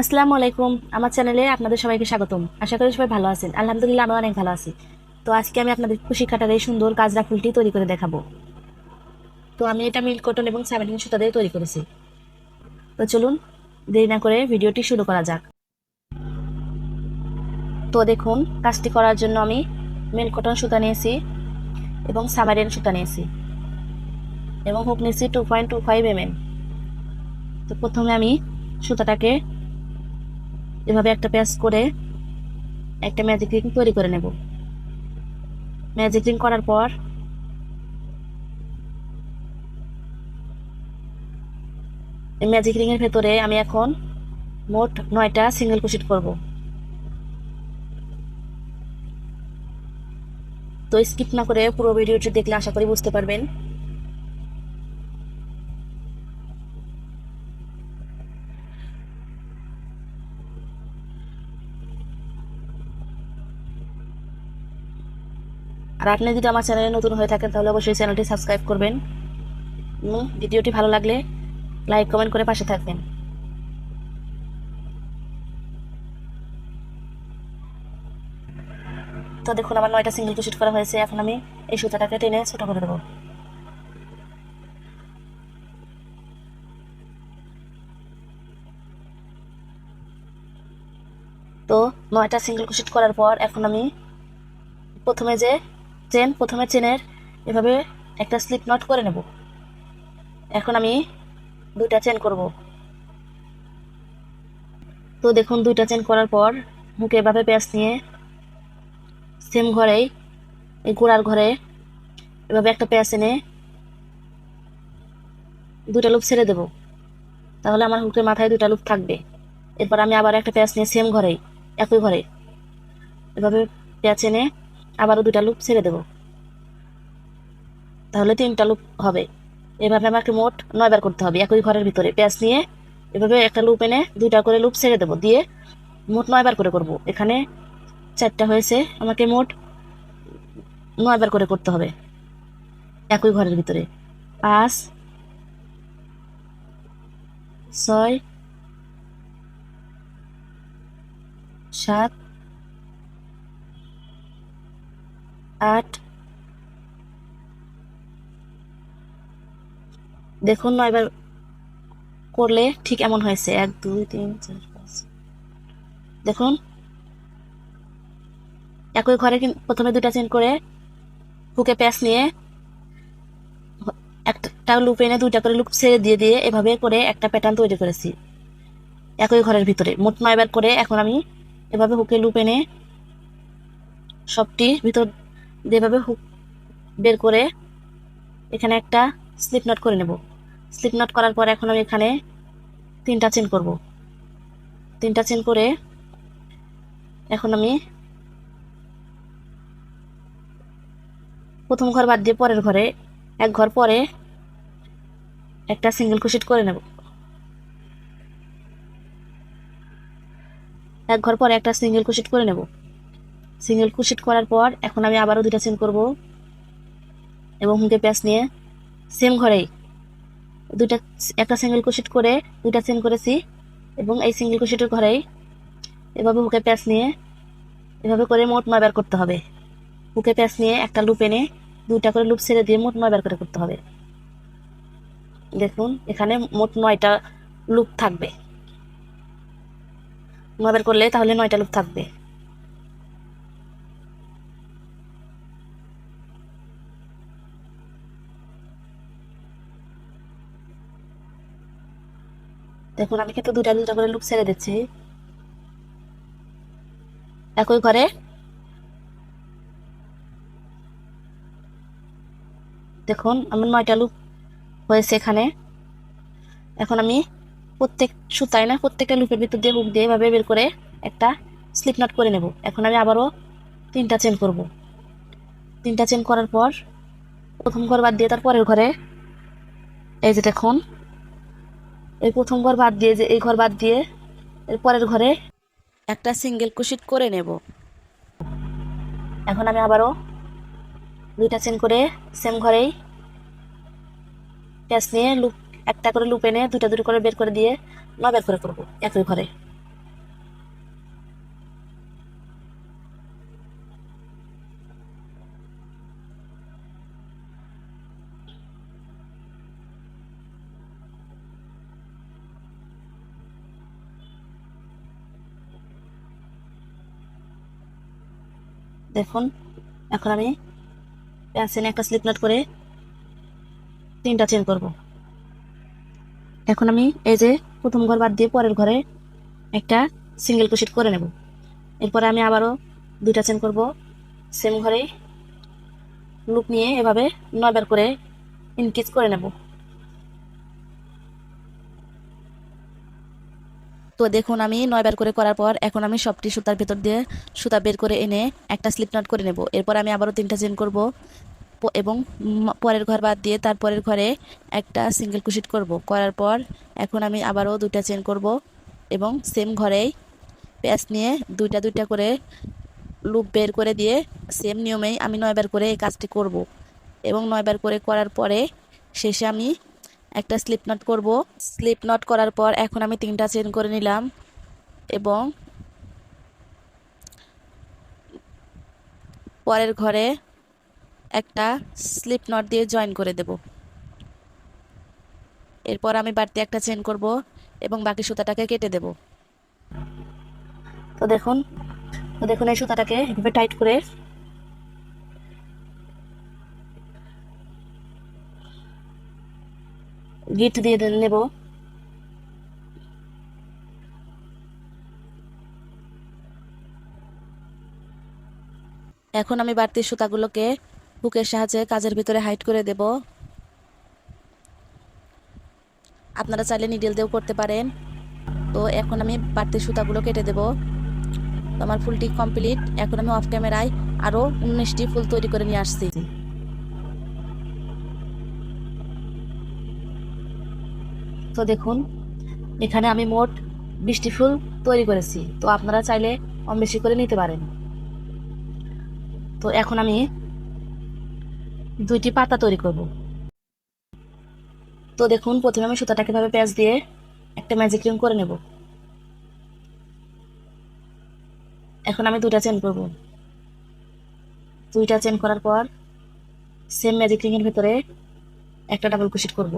আসসালামু আলাইকুম। আমার চ্যানেলে আপনাদের সবাইকে স্বাগতম। আশা করি সবাই ভালো আছেন। আলহামদুলিল্লাহ আমি অনেক ভালো আছি। তো আজকে আমি আপনাদের কুশি কাটার এই সুন্দর কাজরা ফুলটি তৈরি করে দেখাবো। তো আমি এটা মিল্ক কটন এবং সামেটিন সুতা দিয়ে তৈরি করেছি। তো চলুন দেরি না করে ভিডিওটি শুরু করা যাক। তো দেখুন, কাজটি করার জন্য আমি মিল্ক কটন সুতা নিয়েছি এবং সামেটিন সুতা নিয়েছি এবং হুক নিয়েছি 2.25 mm। তো প্রথমে আমি সুতাটাকে এভাবে একটা প্যাচ করে একটা ম্যাজিক রিং তৈরি করে নেব। ম্যাজিক রিং করার পর এই ম্যাজিক রিং এর ভেতরে আমি এখন মোট 9টা সিঙ্গেল ক্রোশেট করব। তো স্কিপ না করে পুরো ভিডিওটি দেখলে আশা করি বুঝতে পারবেন। আর আপনি যদি আমার চ্যানেলে নতুন হয়ে থাকেন তাহলে অবশ্যই চ্যানেলটি সাবস্ক্রাইব করবেন এবং ভিডিওটি ভালো লাগলে লাইক কমেন্ট করে পাশে থাকবেন। তো দেখুন, আমার 9টা সিঙ্গেল ক্রোশেট করা হয়েছে। এখন আমি এই সুতাটাকে টেনে ছোট করে দেবো। তো 9টা সিঙ্গেল ক্রোশেট করার পর এখন আমি প্রথমে চেনের এভাবে একটা স্লিপ নট করে নেব। এখন আমি 2টা চেন করব। তো দেখুন, 2টা চেন করার পর হুকে এভাবে প্যাচ নিয়ে সেম ঘরেই এই গোড়ার ঘরে এভাবে একটা প্যাচ এনে 2টা লুপ ছেড়ে দেব। তাহলে আমার হুকের মাথায় 2টা লুপ থাকবে। এরপর আমি আবার একটা প্যাচ নিয়ে সেম ঘরেই একই ঘরে এভাবে প্যাচ এনে আবারও 2টা লুপ ছেড়ে দেব। তাহলে 3টা লুপ হবে। এভাবে আমাকে মোট 9বার করতে হবে। একই ঘরের ভিতরে প্যাচ নিয়ে এভাবে একটা লুপ এনে 2টা করে লুপ ছেড়ে দেব, দিয়ে মোট 9বার করে করব। এখানে 4টা হয়েছে, আমাকে মোট 9বার করে করতে হবে একই ঘরের ভিতরে। 5, 6, 7, 8। দেখুন, 9বার করলে ঠিক এমন হয়েছে। 1, 2, 3, 4, 5। দেখুন, একই ঘরে প্রথমে 2টা চেন করে হুকে প্যাচ নিয়ে একটা লুপ এনে 2টা করে লুপ ছেড়ে দিয়ে দিয়ে এভাবে করে একটা প্যাটার্ন তৈরি করেছি একই ঘরের ভিতরে। মোট 9বার করে এখন আমি এভাবে হুকে লুপ এনে সবটি ভিতর দিয়ে এভাবে হুক বের করে এখানে একটা স্লিপ নট করে নেব। স্লিপ নট করার পর এখন আমি এখানে 3টা চেন করব। 3টা চেন করে এখন আমি প্রথম ঘর বাদ দিয়ে পরের ঘরে এক ঘর পরে একটা সিঙ্গেল ক্রোশেট করে নেব। এক ঘর পরে একটা সিঙ্গেল ক্রোশেট করে নেব। সিঙ্গেল ক্রোশেট করার পর এখন আমি আবারও 2টা চেন করব এবং হুকে প্যাচ নিয়ে সেম ঘরেই দুইটা একটা সিঙ্গেল ক্রোশেট করে 2টা চেন করেছি এবং এই সিঙ্গেল ক্রোশেটের ঘরেই এভাবে হুকে প্যাচ নিয়ে এভাবে করে মোট 9বার করতে হবে। হুকে প্যাচ নিয়ে একটা লুপ এনে 2টা করে লুপ ছেড়ে দিয়ে মোট 9বার করে করতে হবে। দেখুন, এখানে মোট 9টা লুপ থাকবে। 9বার করলে তাহলে 9টা লুপ থাকবে। দেখুন, আমি কিন্তু 2টা 2টা করে লুপ ছেড়ে দিচ্ছি একই ঘরে। দেখুন, আমার 9টা লুপ হয়েছে এখানে। এখন আমি প্রত্যেক সুতায় না প্রত্যেকটা লুপের ভিতর দিয়ে হুক দিয়ে এভাবে বের করে একটা স্লিপ নট করে নেব। এখন আমি আবারও 3টা চেন করব। 3টা চেন করার পর প্রথম ঘর বাদ দিয়ে তার পরের ঘরে এই যে দেখুন, এই প্রথম ঘর বাদ দিয়ে যে এই ঘর বাদ দিয়ে এর পরের ঘরে একটা সিঙ্গেল ক্রোশেট করে নেব। এখন আমি আবারও 2টা চেন করে সেম ঘরেই প্যাচ নিয়ে লুপ একটা করে লুপ এনে 2টা 2টা করে বের করে দিয়ে 9বার করে করব একই ঘরে। দেখুন এখন আমি পেন্সিলে একটা স্লিপ নট করে 3টা চেন করব। এখন আমি এই যে প্রথম ঘর বাদ দিয়ে পরের ঘরে একটা সিঙ্গেল ক্রোশেট করে নেব। এরপরে আমি আবারও 2টা চেন করব, সেম ঘরেই লুপ নিয়ে এভাবে 9 বার করে ইনক্রিজ করে নেব। তো দেখুন আমি 9 বার করে করার পর এখন আমি সবটি সুতার ভেতর দিয়ে সুতা বের করে এনে একটা স্লিপ নট করে নেব। এরপর আমি আবারও 3টা চেন করব এবং পরের ঘর বাদ দিয়ে তারপরের ঘরে একটা সিঙ্গেল ক্রোশেট করব। করার পর এখন আমি আবারও 2টা চেন করব এবং সেম ঘরেই প্যাচ নিয়ে 2টা করে লুপ বের করে দিয়ে সেম নিয়মেই আমি 9 বার করে এই কাজটি করব এবং 9 বার করে করার পরে শেষে আমি একটা স্লিপ নট করব। স্লিপ নট করার পর এখন আমি 3টা চেন করে নিলাম এবং পরের ঘরে একটা স্লিপ নট দিয়ে জয়েন করে দেব। এরপর আমি বাড়তি একটা চেন করব এবং বাকি সুতাটাকে কেটে দেব। তো দেখুন এই সুতাটাকে এভাবে টাইট করে গিট দিয়ে নেব। এখন আমি বাড়তি সুতাগুলোকে হুকের সাহায্যে কাজের ভিতরে হাইড করে দেব। আপনারা চাইলে নিডল দিয়েও করতে পারেন। তো এখন আমি বাড়তি সুতাগুলো কেটে দেব। তো আমার ফুলটি কমপ্লিট। এখন আমি অফ ক্যামেরায় আরও 19টি ফুল তৈরি করে নিয়ে আসছি। তো দেখুন এখানে আমি মোট 20টি ফুল তৈরি করেছি। তো আপনারা চাইলে কম বেশি করে নিতে পারেন। তো এখন আমি 2টি পাতা তৈরি করব। তো দেখুন প্রথমে আমি সুতাটাকে ভাবে প্যাচ দিয়ে একটা ম্যাজিক রিং করে নেব। এখন আমি 2টা চেন করব। 2টা চেন করার পর সেম ম্যাজিক রিং এর ভিতরে একটা ডাবল ক্রোশেট করব।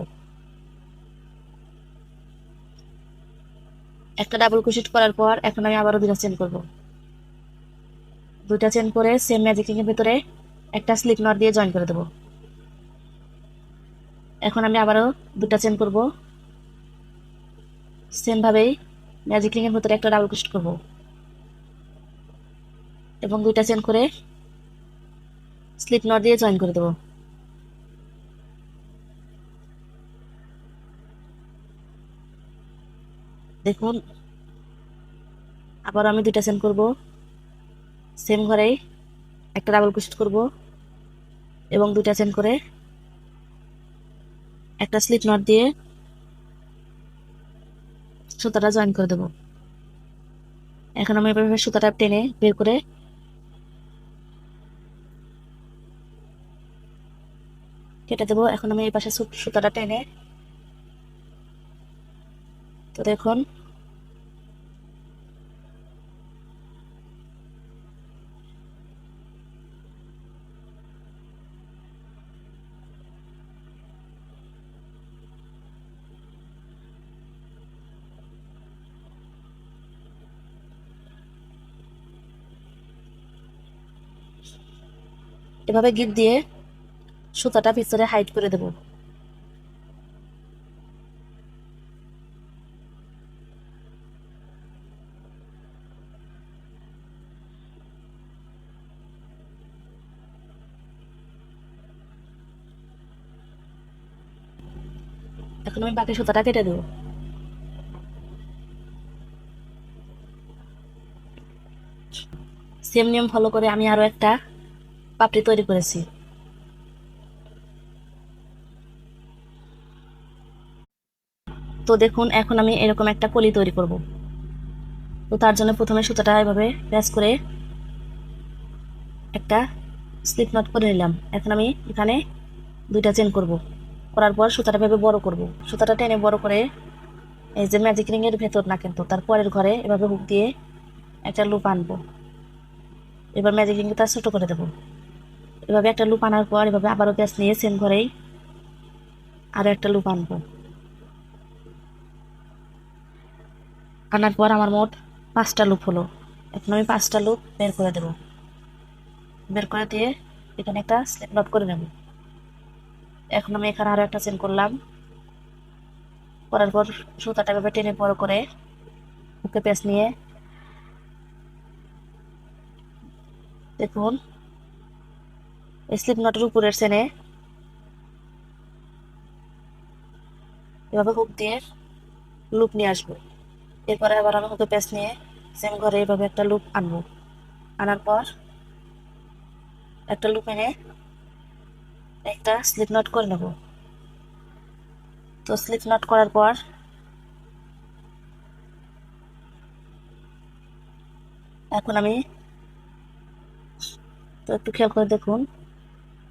একটা ডাবল ক্রোশেট করার পর এখন আমি আবারও 2টা চেন করব। 2টা চেন করে সেম ম্যাজিক রিং এর ভিতরে একটা স্লিপ নট দিয়ে জয়েন করে দেব। এখন আমি আবারও 2টা চেন করব। সেম ভাবেই ম্যাজিক রিং এর ভিতরে একটা ডাবল ক্রোশেট করব এবং 2টা চেন করে স্লিপ নট দিয়ে জয়েন করে দেব। দেখুন আবার আমি 2টা চেন করব, সেম ঘরেই একটা ডাবল ক্রোশেট করব এবং 2টা চেন করে একটা স্লিপ নট দিয়ে সুতাটা জয়েন করে দেব। এখন আমি এভাবে সুতাটা টেনে বের করে কেটে দেব। এখন আমি এই পাশে সুতাটা টেনে, তো দেখুন এভাবে গিট দিয়ে সুতাটা ভিতরে হাইড করে দেব। এখন আমি বাকি সুতাটা কেটে দেব। সেম নিয়ম ফলো করে আমি আরো একটা পাপড়ি তৈরি করেছি। তো দেখুন এখন আমি এরকম একটা কলি তৈরি করব। তো তার জন্য প্রথমে সুতাটা এভাবে প্রেস করে একটা স্লিপ নট করে নিলাম। এখন আমি এখানে 2টা চেন করব। করার পর সুতাটা এভাবে বড় করব। সুতাটা টেনে বড় করে এই যে ম্যাজিক রিং এর ভেতর না কিন্তু তার পরের ঘরে এভাবে হুক দিয়ে একটা লুপ আনবো। এবার ম্যাজিক রিংটা ছোট করে দেবো। এভাবে একটা লুপ আনার পর এভাবে আবারও প্যাচ নিয়ে সেম ঘরেই আরো একটা লুপ আনবো। আনার পর আমার মোট 5টা লুপ হলো। এখন আমি 5টা লুপ বের করে দেব। বের করে দিয়ে এখানে একটা স্লিপ নট করে নেব। এখন আমি এখানে আরো একটা চেন করলাম, করার পর সুতাটা এভাবে টেনে বড় করে হুকে পেঁচ নিয়ে দেখুন স্লিপ নটের উপরের চেনে এভাবে হুক দিয়ে লুপ নিয়ে আসবো। এরপরে আবার আমি হুকে পেঁচ নিয়ে সেম ঘরে এভাবে একটা লুপ আনবো। আনার পর একটা লুপ এনে একটা স্লিপ নট করে নেব। তো স্লিপ নট করার পর এখন আমি তো একটু খেয়াল করে দেখুন,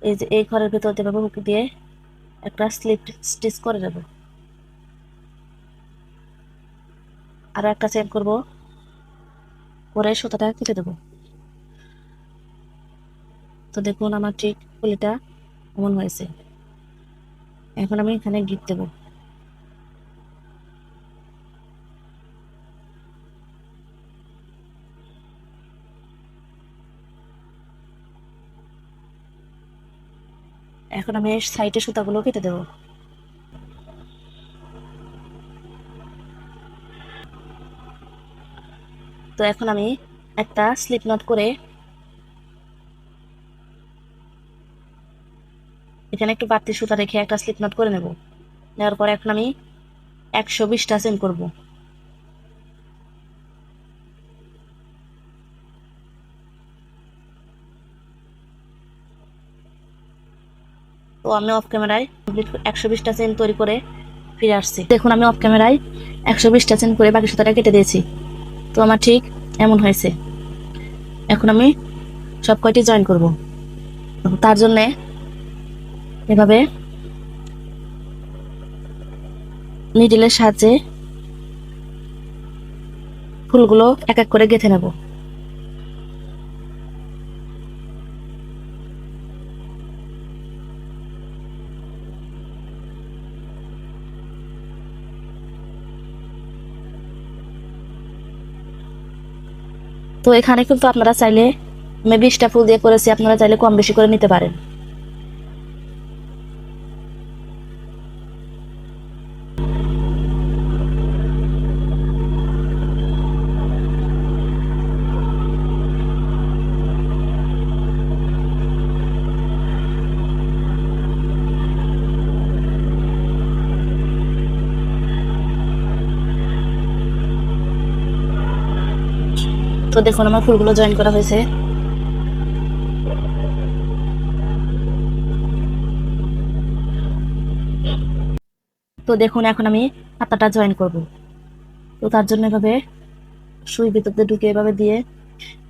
এই যে এই ঘরের ভিতর দিয়ে হুক দিয়ে একটা স্লিপ স্টিচ করে দেব। আরো একটা চেন করব, করে সুতাটা কেটে দেবো। তো দেখুন আমার ঠিক পুলিটা এমন হয়েছে। এখন আমি এখানে গিট দেবো। এখন আমি সাইডে সুতাগুলো কেটে দেবো। তো এখন আমি একটা স্লিপ নট করে এখানে একটু বাড়তি সুতা রেখে একটা স্লিপ নট করে নেব। নেওয়ার পরে এখন আমি 120টা চেন করব। তো আমি অফ ক্যামেরায় 120টা চেন তৈরি করে ফিরে আসছি। দেখুন আমি অফ ক্যামেরায় 120টা চেন করে বাকি সুতাটা কেটে দিয়েছি। তো আমার ঠিক এমন হয়েছে। এখন আমি সব কয়টি জয়েন করব। তার জন্য এভাবে নিডলের সাহায্যে ফুলগুলো এক এক করে গেঁথে নেব। তো এখানে কিন্তু আপনারা চাইলে, আমি 20টা ফুল দিয়ে করেছি, আপনারা চাইলে কম বেশি করে নিতে পারেন। তো দেখুন আমার ফুলগুলো জয়েন করা হয়েছে। তো দেখুন এখন আমি পাতাটা জয়েন করব। তো তার জন্য এভাবে সুই ভিতর দিয়ে ঢুকে এভাবে দিয়ে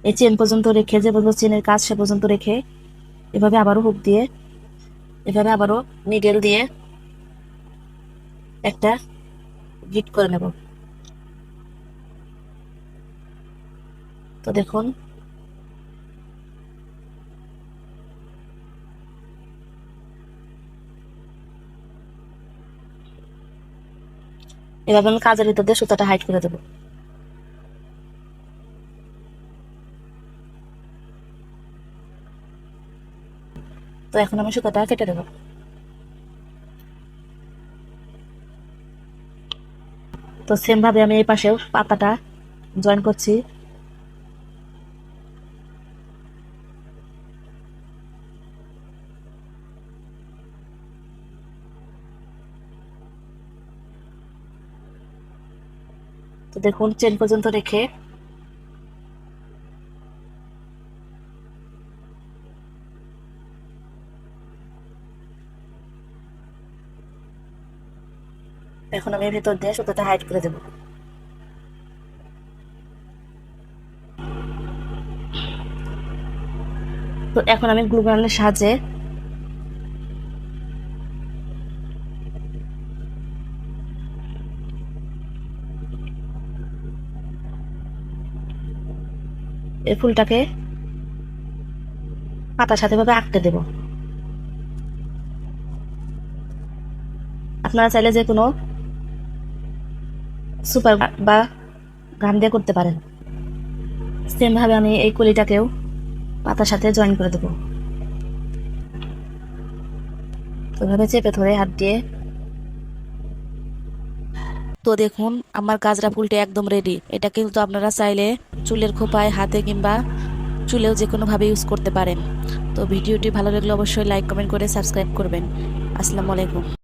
এই চেন পর্যন্ত রেখে, যে পর্যন্ত চেনের কাজ সে পর্যন্ত রেখে এভাবে আবারও হুক দিয়ে এভাবে আবারও নিডেল দিয়ে একটা গিট করে নেব। তো দেখুন এভাবে আমি কাজের ভিতর দিয়ে সুতাটা হাইড করে দেবো। তো এখন আমি সুতাটা কেটে দেবো। তো সেম ভাবে আমি এই পাশেও পাতাটা জয়েন করছি। তো দেখুন চেন পর্যন্ত রেখে এখন আমি ভিতর দিয়ে সুতাটা হাইড করে দেবো। তো এখন আমি গ্লু গানের সাহায্যে এই ফুলটাকে পাতার সাথে ভাবে আটকে দেব। আপনারা চাইলে যে কোনো সুপার বা গাম দিয়ে করতে পারেন। সেম ভাবে আমি এই কলিটাকেও পাতার সাথে জয়েন করে দেবো। তো এভাবে চেপে ধরে হাত দিয়ে। তো দেখুন আমার গাজরা ফুলটি একদম রেডি। এটা কিন্তু আপনারা চাইলে চুলের খোপায়, হাতে কিংবা চুলেও যে কোনো ভাবে ইউজ করতে পারেন। তো ভিডিওটি ভালো লাগলে অবশ্যই লাইক কমেন্ট করে সাবস্ক্রাইব করবেন। আসসালামু আলাইকুম।